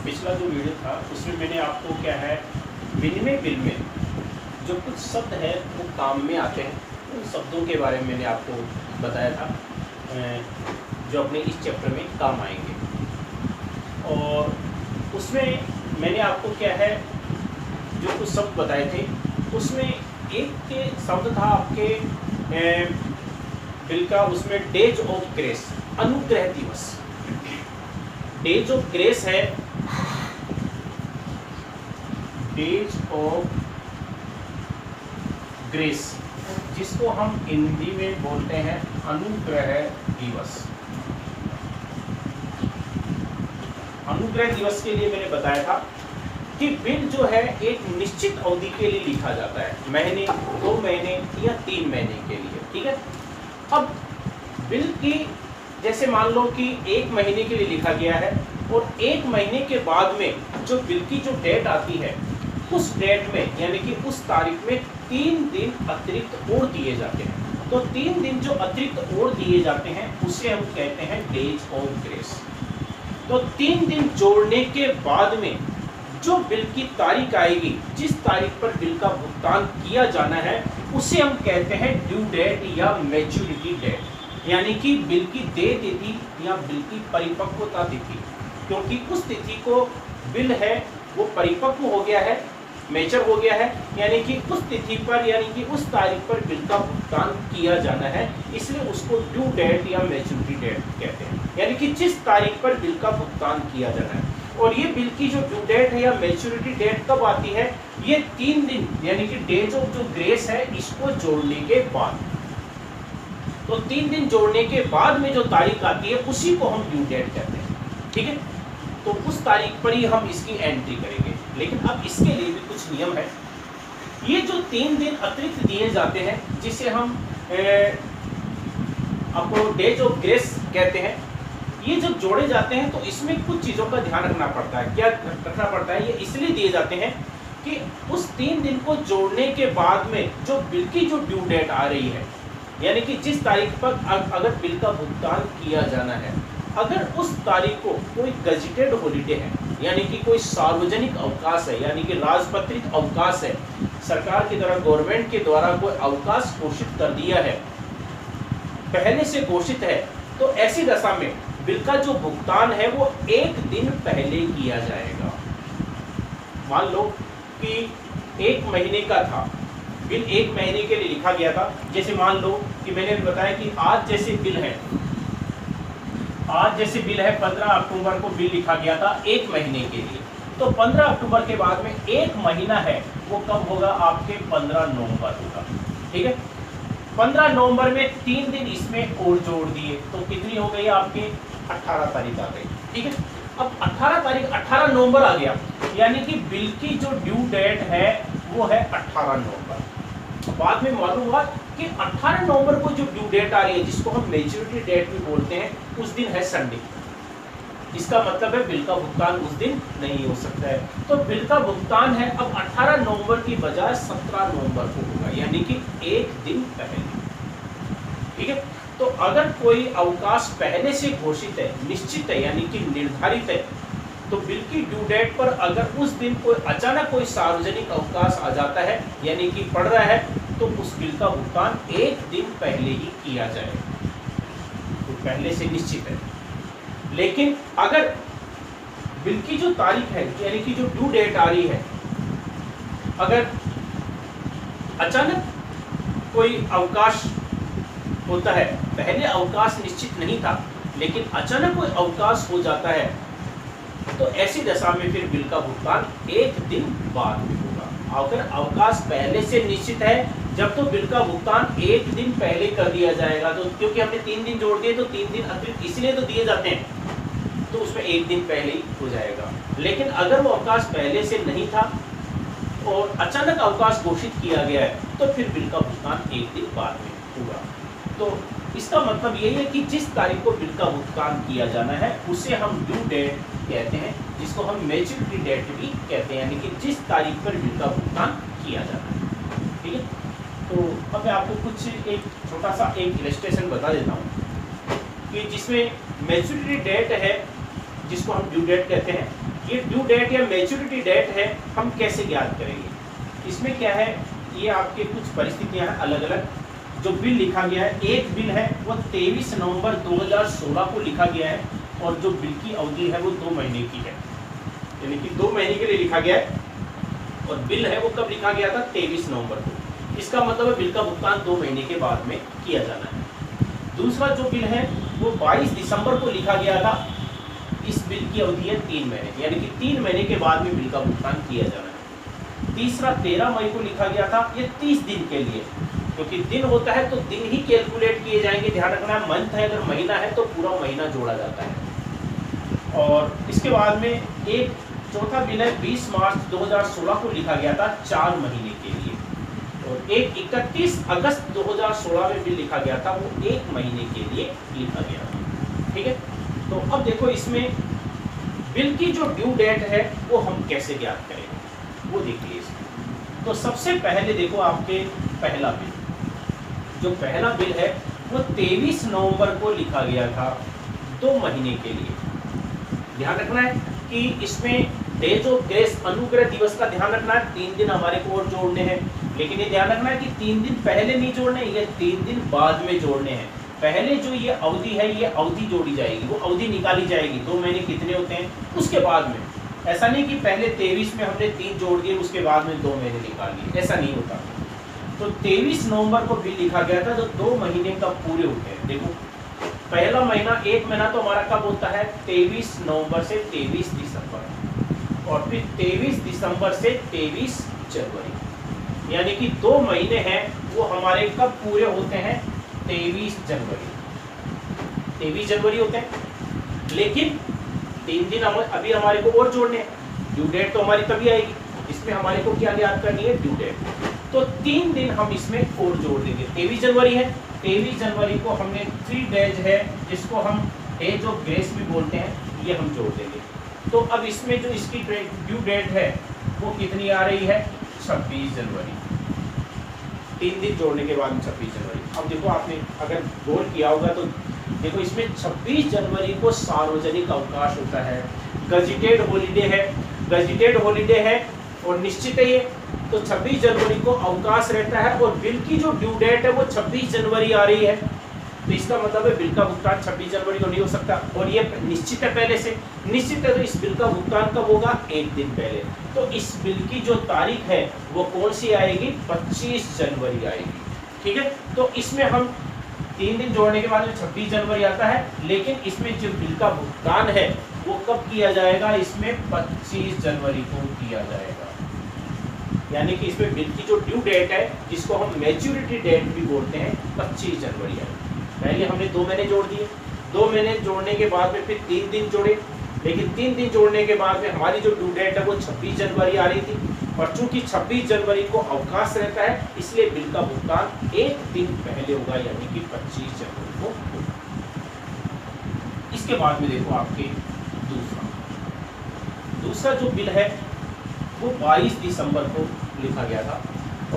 पिछला जो वीडियो था उसमें मैंने आपको क्या है विनिमय बिल में जो कुछ शब्द है वो काम में आते हैं, उन शब्दों के बारे में मैंने आपको बताया था जो अपने इस चैप्टर में काम आएंगे। और उसमें मैंने आपको क्या है जो कुछ शब्द बताए थे उसमें एक के शब्द था आपके बिल का, उसमें डेज ऑफ ग्रेस, अनुग्रह दिवस। डेज ऑफ ग्रेस है, डेज ऑफ ग्रेस, जिसको हम हिंदी में बोलते हैं अनुग्रह दिवस। अनुग्रह दिवस के लिए मैंने बताया था कि बिल जो है एक निश्चित अवधि के लिए लिखा जाता है, महीने, 2 महीने या 3 महीने के लिए, ठीक है। अब बिल की जैसे मान लो कि 1 महीने के लिए लिखा गया है और 1 महीने के बाद में जो बिल की जो डेट आती है उस डेट में यानी कि उस तारीख में 3 दिन अतिरिक्त और दिए जाते हैं। तो 3 दिन जो अतिरिक्त और दिए जाते हैं उसे हम कहते हैं डेज ऑफ ग्रेस। तो 3 दिन जोड़ने के बाद में जो बिल की तारीख आएगी, जिस तारीख पर बिल का भुगतान किया जाना है उसे हम कहते हैं ड्यू डेट या मैच्योरिटी डेट, यानी कि बिल की देय तिथि या बिल की परिपक्वता तिथि। क्योंकि उस तिथि को बिल है वो परिपक्व हो गया है, मेचर हो गया है, यानी कि उस तिथि पर यानी कि उस तारीख पर बिल का भुगतान किया जाना है, इसलिए उसको ड्यू डेट या मैच्योरिटी डेट कहते हैं, यानी कि जिस तारीख पर बिल का भुगतान किया जाना है। और ये बिल की जो ड्यू डेट है या मैच्योरिटी डेट कब आती है, ये 3 दिन यानी कि डेज ऑफ जो ग्रेस है इसको जोड़ने के बाद। तो 3 दिन जोड़ने के बाद में जो तारीख आती है उसी को हम ड्यू डेट कहते हैं, ठीक है। तो उस तारीख पर ही हम इसकी एंट्री करेंगे। लेकिन अब इसके लिए भी कुछ नियम है। ये जो 3 दिन अतिरिक्त दिए जाते हैं जिसे हम आपको डेज ऑफ ग्रेस कहते हैं, ये जब जोड़े जाते हैं तो इसमें कुछ चीज़ों का ध्यान रखना पड़ता है। क्या रखना पड़ता है? ये इसलिए दिए जाते हैं कि उस 3 दिन को जोड़ने के बाद में जो बिल की जो ड्यू डेट आ रही है, यानी कि जिस तारीख पर अगर बिल का भुगतान किया जाना है, अगर उस तारीख को कोई गजेटेड हॉलीडे है, यानी कि कोई सार्वजनिक अवकाश है, यानी कि राजपत्रित अवकाश है, सरकार की द्वारा गवर्नमेंट के द्वारा कोई अवकाश घोषित कर दिया है, पहले से घोषित है, तो ऐसी दशा में बिल का जो भुगतान है वो 1 दिन पहले किया जाएगा। मान लो कि 1 महीने का था बिल, 1 महीने के लिए लिखा गया था। जैसे मान लो कि मैंने बताया कि आज जैसे बिल है, आज जैसे बिल है 15 अक्टूबर को बिल लिखा गया था 1 महीने के लिए। तो 15 अक्टूबर के बाद में 1 महीना है वो कब होगा? आपके 15 नवंबर होगा, ठीक है। 15 नवंबर में 3 दिन इसमें और जोड़ दिए तो कितनी हो गई? आपकी 18 तारीख आ गई, ठीक है। अब 18 तारीख 18 नवंबर आ गया, यानी कि बिल की जो ड्यू डेट है वो है 18 नवंबर। बाद में मालूम हुआ कि 18 नवंबर को जो ड्यू डेट आ रही है, जिसको हम मैच्योरिटी डेट भी बोलते हैं, उस दिन है संडे। इसका मतलब है बिल का भुगतान उस दिन नहीं हो सकता है। तो बिल का भुगतान है अब 18 नवंबर की बजाय 17 नवंबर को होगा, यानी कि 1 दिन पहले, ठीक है। तो अगर कोई अवकाश पहले से घोषित है, निश्चित है, यानी कि निर्धारित है, तो बिल की ड्यू डेट पर अगर उस दिन कोई अचानक कोई सार्वजनिक अवकाश आ जाता है, यानी कि पड़ रहा है, तो उस बिल का भुगतान 1 दिन पहले ही किया जाएगा, तो पहले से निश्चित है। लेकिन अगर बिल की जो तारीख है यानी कि जो ड्यू डेट आ रही है, अगर अचानक कोई अवकाश होता है, पहले अवकाश निश्चित नहीं था लेकिन अचानक कोई अवकाश हो जाता है, तो ऐसी दशा में फिर बिल का भुगतान 1 दिन बाद में होगा। अगर अवकाश पहले से निश्चित है जब तो बिल का भुगतान 1 दिन पहले कर दिया जाएगा। तो क्योंकि हमने 3 दिन जोड़ दिए तो 3 दिन अतिरिक्त इसलिए तो दिए जाते हैं, तो उसमें 1 दिन पहले ही हो जाएगा। लेकिन अगर वो अवकाश पहले से नहीं था और अचानक अवकाश घोषित किया गया है, तो फिर बिल का भुगतान 1 दिन बाद में होगा। तो इसका मतलब यही है कि जिस तारीख को बिल का भुगतान किया जाना है उसे हम ड्यू डेट कहते हैं, जिसको हम मैच्योरिटी डेट भी कहते हैं, यानी कि जिस तारीख पर बिल का भुगतान किया जाना है, ठीक है। तो अब मैं आपको कुछ एक छोटा सा एक इलस्ट्रेशन बता देता हूँ कि जिसमें मैच्योरिटी डेट है, जिसको हम ड्यू डेट कहते हैं, ये ड्यू डेट या मैच्योरिटी डेट है, हम कैसे ज्ञात करेंगे? इसमें क्या है, ये आपके कुछ परिस्थितियां हैं अलग अलग। जो बिल लिखा गया है, एक बिल है वो 23 नवंबर 2016 को लिखा गया है और जो बिल की अवधि है वो 2 महीने की है, यानी कि 2 महीने के लिए लिखा गया है और बिल है वो कब लिखा गया था? 23 नवंबर को। इसका मतलब है बिल का भुगतान 2 महीने के बाद में किया जाना है। दूसरा जो बिल है वो 22 दिसंबर को लिखा गया था, इस बिल की अवधि है 3 महीने, यानी कि 3 महीने के बाद में बिल का भुगतान किया जाना है। तीसरा 13 मई को लिखा गया था, ये 30 दिन के लिए, क्योंकि दिन होता है तो दिन ही कैलकुलेट किए जाएंगे, ध्यान रखना है। मंथ है, अगर महीना है तो पूरा महीना जोड़ा जाता है। और इसके बाद में एक चौथा बिल है 20 मार्च 2016 को लिखा गया था 4 महीने के लिए, और एक 31 अगस्त 2016 में बिल लिखा गया था, वो 1 महीने के लिए लिखा गया था। ठीक है, तो अब देखो इसमें बिल की जो ड्यू डेट है वो हम कैसे ज्ञात करेंगे, वो देखिए इसमें। तो सबसे पहले देखो आपके पहला बिल, जो पहला बिल है वो 23 नवंबर को लिखा गया था 2 महीने के लिए। ध्यान रखना है कि इसमें डेज ऑफ ग्रेस, अनुग्रह दिवस का ध्यान रखना है, 3 दिन हमारे को और जोड़ने हैं। लेकिन ये ध्यान रखना है कि 3 दिन पहले नहीं जोड़ने, ये 3 दिन बाद में जोड़ने हैं। पहले जो ये अवधि है, ये अवधि जोड़ी जाएगी, वो अवधि निकाली जाएगी, 2 महीने कितने होते हैं उसके बाद में। ऐसा नहीं कि पहले 23 में हमने 3 जोड़ दिए उसके बाद में 2 महीने निकाल लिए, ऐसा नहीं होता। तो 23 नवंबर को बिल लिखा गया था, जो 2 महीने का पूरे होते हैं। देखो पहला महीना, एक महीना तो हमारा कब होता है? 23 नवंबर से 23 दिसंबर, और फिर 23 दिसंबर से 23 जनवरी, यानी कि 2 महीने हैं वो हमारे कब पूरे होते हैं? 23 जनवरी, 23 जनवरी होते हैं। लेकिन 3 दिन अभी हमारे को और जोड़ने हैं, ड्यू डेट तो हमारी तभी आएगी, इसमें हमारे को क्या याद करनी है? Due date. तो 3 दिन हम इसमें और जोड़ देंगे। 23 जनवरी है, 23 जनवरी को हमने 3 डेज है, जिसको हम डेज ऑफ ग्रेस भी बोलते हैं, ये हम जोड़ देंगे। तो अब इसमें जो इसकी ड्यू डेट है वो कितनी आ रही है? 26 जनवरी। 3 दिन जोड़ने के बाद 26 जनवरी। अब देखो आपने अगर गौर किया होगा तो देखो इसमें 26 जनवरी को सार्वजनिक अवकाश होता है, गजिटेड हॉलीडे है, गजिटेड हॉलीडे है और निश्चित है ये। तो 26 जनवरी को अवकाश रहता है और बिल की जो ड्यू डेट है वो 26 जनवरी आ रही है, तो इसका मतलब है बिल का भुगतान 26 जनवरी को नहीं हो सकता, और ये निश्चित है पहले से, निश्चित है। तो इस बिल का भुगतान कब होगा? 1 दिन पहले। तो इस बिल की जो तारीख है वो कौन सी आएगी? 25 जनवरी आएगी। ठीक है, तो इसमें हम 3 दिन जोड़ने के बाद में 26 जनवरी आता है, लेकिन इसमें जो बिल का भुगतान है वो कब किया जाएगा? इसमें 25 जनवरी को किया जाएगा, यानी कि इसमें बिल की जो ड्यू डेट है, जिसको हम मैच्योरिटी डेट भी बोलते हैं, 25 जनवरी है। पहले हमने 2 महीने जोड़ दिए, 2 महीने जोड़ने के बाद में फिर 3 दिन जोड़े, लेकिन 3 दिन जोड़ने के बाद में हमारी जो ड्यू डेट है वो 26 जनवरी आ रही थी, और चूंकि 26 जनवरी को अवकाश रहता है, इसलिए बिल का भुगतान 1 दिन पहले होगा, यानी कि 25 जनवरी को। इसके बाद में देखो आपके दूसरा जो बिल है वो 22 दिसंबर को लिखा गया था,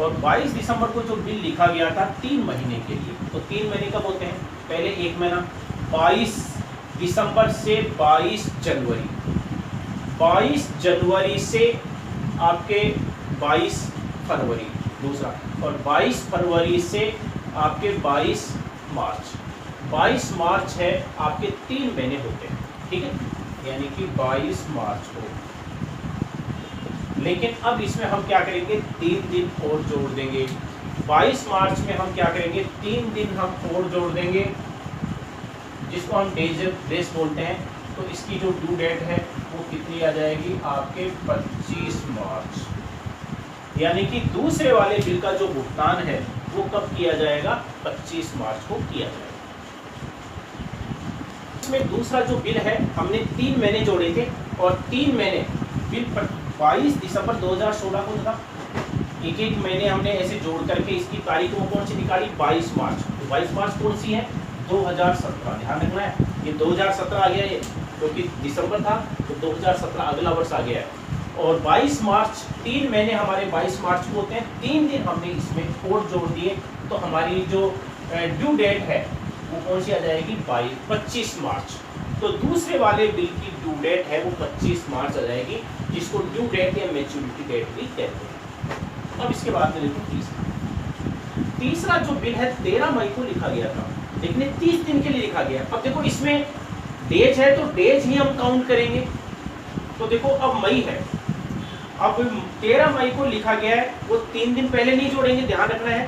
और 22 दिसंबर को जो बिल लिखा गया था 3 महीने के लिए। तो 3 महीने कब होते हैं? पहले 1 महीना 22 दिसंबर से 22 जनवरी, 22 जनवरी से आपके 22 फरवरी दूसरा, और 22 फरवरी से आपके 22 मार्च। 22 मार्च है आपके 3 महीने होते हैं, ठीक है, यानी कि 22 मार्च को। लेकिन अब इसमें हम क्या करेंगे? 3 दिन और जोड़ देंगे। 22 मार्च में हम क्या करेंगे? 3 दिन हम और जोड़ देंगे, जिसको हम डेज ऑफ ग्रेस बोलते हैं। तो इसकी जो ड्यू डेट है वो कितनी आ जाएगी? आपके 25 मार्च, यानी कि दूसरे वाले बिल का जो भुगतान है वो कब किया जाएगा? 25 मार्च को किया जाएगा। इसमें दूसरा जो बिल है, हमने 3 महीने जोड़े थे, और 3 महीने बिल 22 दिसंबर 2016 को था। एक महीने हमने ऐसे जोड़ करके इसकी तारीख वो कौन सी निकाली? 22 मार्च। तो 22 मार्च कौन सी है? 2017। ध्यान रखना है, ये 2017 आ गया, ये क्योंकि दिसंबर था तो 2017 अगला वर्ष आ गया है। और 22 मार्च 3 महीने हमारे 22 मार्च को होते हैं, 3 दिन हमने इसमें और जोड़ दिए, तो हमारी जो ड्यू डेट है वो कौन सी आ जाएगी? 25 मार्च। तो दूसरे वाले बिल की ड्यू डेट है वो 25 मार्च आ जाएगी, जिसको ड्यू डेट या मैच्योरिटी डेट भी कहते हैं। अब इसके बाद में देखो तीसरा जो बिल है 13 मई को लिखा गया था, लेकिन 30 दिन के लिए लिखा गया। अब देखो इसमें डेज है तो डेज ही हम काउंट करेंगे। तो देखो अब मई है, अब 13 मई को लिखा गया है, वो 3 दिन पहले नहीं जोड़ेंगे, ध्यान रखना है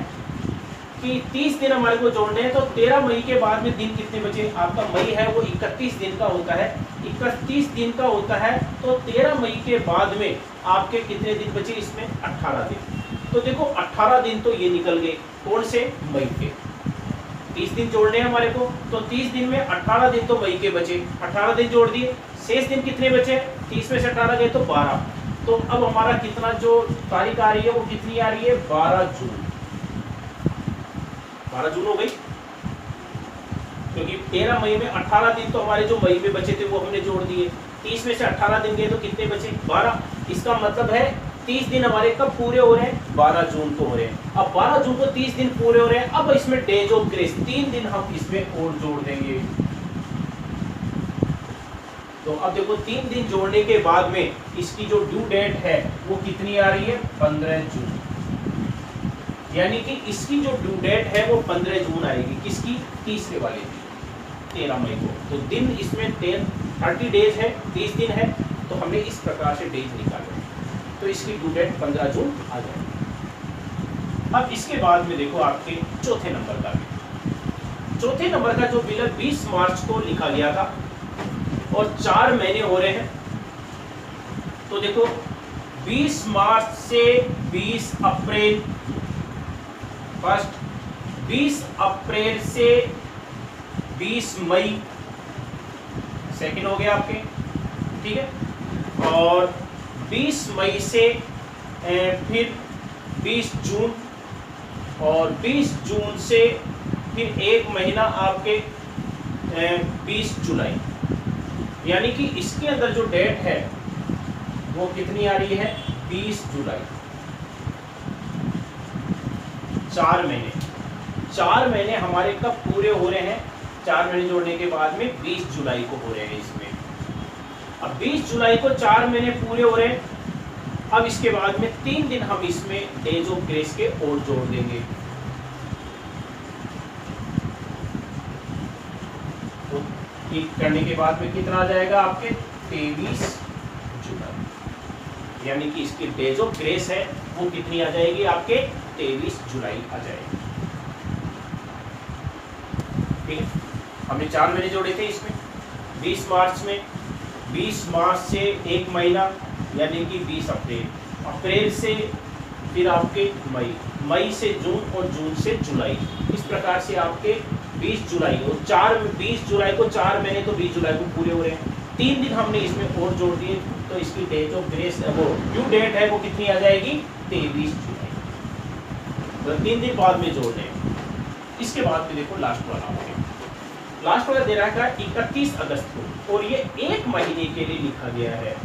कि 30 दिन हमारे को जोड़ने हैं। तो 13 मई के बाद में दिन कितने बचे, आपका मई है वो 31 दिन का होता है, 31 दिन का होता है। तो 13 मई के बाद में आपके कितने दिन बचे, इसमें 18 दिन। तो देखो 18 दिन तो ये निकल गए, कौन से, मई के। 30 दिन जोड़ने हैं हमारे को, तो 30 दिन में 18 दिन तो मई के बचे, 18 दिन जोड़ दिए, शेष दिन कितने बचे, 30 में से 18 गए तो 12। तो अब हमारा कितना जो तारीख आ रही है वो कितनी आ रही है, 12 जून। 12 जून हो गई, क्योंकि 13 मई में 18 दिन तो हमारे जो मई में बचे थे वो हमने जोड़ दिए, 30 में से 18 दिन गए तो कितने बचे, 12। इसका मतलब है 30 दिन हमारे कब पूरे हो रहे हैं, 12 जून को हो रहे हैं। अब 12 जून को 30 दिन पूरे हो रहे हैं। अब इसमें डेज ऑफ ग्रेस 3 दिन हम इसमें और जोड़ देंगे। तो अब देखो 3 दिन जोड़ने के बाद में इसकी जो ड्यू डेट है वो कितनी आ रही है, 15 जून। यानी कि इसकी जो ड्यू डेट है वो 15 जून आएगी, किसकी, तीसरे वाले की, 13 मई को। तो दिन इसमें 30 डेज है, 30 दिन है, तो हमने इस प्रकार से डेज निकाले, तो इसकी ड्यू डेट 15 जून आ जाएगी। अब इसके बाद में देखो आपके चौथे नंबर का बिल। चौथे नंबर का जो बिल है 20 मार्च को लिखा गया था और 4 महीने हो रहे हैं। तो देखो 20 मार्च से 20 अप्रैल फर्स्ट, 20 अप्रैल से 20 मई सेकंड हो गया आपके, ठीक है। और 20 मई से फिर 20 जून, और 20 जून से फिर एक महीना आपके 20 जुलाई। यानी कि इसके अंदर जो डेट है वो कितनी आ रही है, 20 जुलाई। 4 महीने, 4 महीने हमारे कब पूरे हो रहे हैं, 4 महीने जोड़ने के बाद में 20 जुलाई को हो रहे हैं इसमें। अब 20 जुलाई को 4 महीने पूरे हो रहे हैं। अब इसके बाद में 3 दिन हम इसमें डेज ऑफ ग्रेस के और जोड़ देंगे। तो ठीक करने के बाद में कितना आ जाएगा आपके, 23 जुलाई। यानी कि इसकी डेज ऑफ ग्रेस है वो कितनी आ जाएगी आपके, 23 जुलाई आ जाएगी। ठीक है, हमने 4 महीने जोड़े थे इसमें। 20 मार्च में, 20 मार्च से एक महीना यानी कि 20 अप्रैल, अप्रैल से फिर आपके मई, मई से जून और जून से जुलाई। इस प्रकार से आपके 20 जुलाई और 20 जुलाई को 4 महीने तो 20 जुलाई को पूरे हो रहे हैं। 3 दिन हमने इसमें और जोड़ दिए, तो इसकी डेट ऑफ ग्रेस वो ड्यू डेट है वो कितनी आ जाएगी, 23 जुलाई। तो 3 दिन बाद में जोड़ दें। इसके बाद में देखो लास्ट वाला हो गया, लास्ट वाला दे रहा है 31 अगस्त को, और ये 1 महीने के लिए लिखा गया है,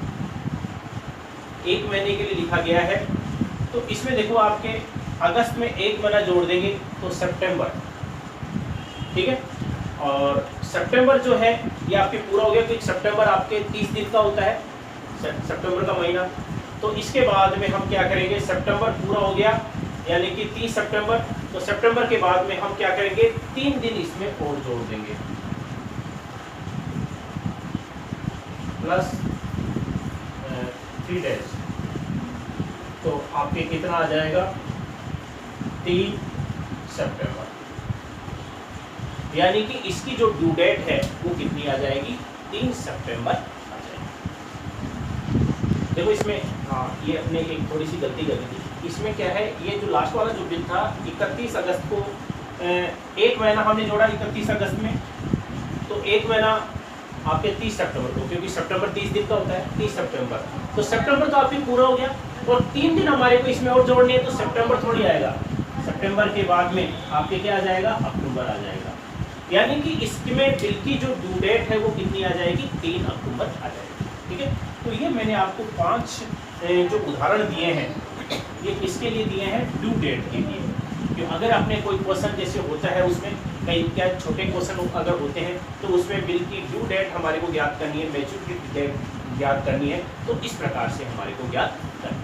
1 महीने के लिए लिखा गया है। तो इसमें देखो आपके अगस्त में 1 महीना जोड़ देंगे तो सितंबर, ठीक है। और सितंबर जो है ये आपके पूरा हो गया, क्योंकि सितंबर आपके 30 दिन का होता है, सितंबर का महीना। तो इसके बाद में हम क्या करेंगे, सितंबर पूरा हो गया यानी कि 30 सितंबर। तो सितंबर के बाद में हम क्या करेंगे, 3 दिन इसमें और जोड़ देंगे, प्लस 3 डेज। तो आपके कितना आ जाएगा, 3 सितंबर। यानी कि इसकी जो ड्यू डेट है वो कितनी आ जाएगी, 3 सितंबर आ जाएगी। देखो इसमें हाँ, ये अपने एक थोड़ी सी गलती कर दी थी। इसमें क्या है, ये जो लास्ट वाला जो बिल था 31 अगस्त को, 1 महीना हमने जोड़ा 31 अगस्त में, तो 1 महीना आपके 30 सितंबर को, क्योंकि सितंबर 30 दिन का होता है, 30 सितंबर। तो सितंबर तो आपके पूरा हो गया, और 3 दिन हमारे को इसमें और जोड़ने हैं, तो सितंबर थोड़ी आएगा। सितंबर के बाद में आपके क्या आ जाएगा, अक्टूबर आ जाएगा। यानी कि इसमें बिल की जो ड्यू डेट है वो कितनी आ जाएगी, 3 अक्टूबर आ जाएगी। ठीक है, तो ये मैंने आपको 5 जो उदाहरण दिए हैं, ये किसके लिए दिए हैं, ड्यू डेट के लिए। कि अगर आपने कोई क्वेश्चन जैसे होता है उसमें कई क्या छोटे क्वेश्चन अगर होते हैं तो उसमें बिल की ड्यू डेट हमारे को ज्ञात करनी है, मैच्योरिटी डेट ज्ञात करनी है, तो इस प्रकार से हमारे को ज्ञात करनी है।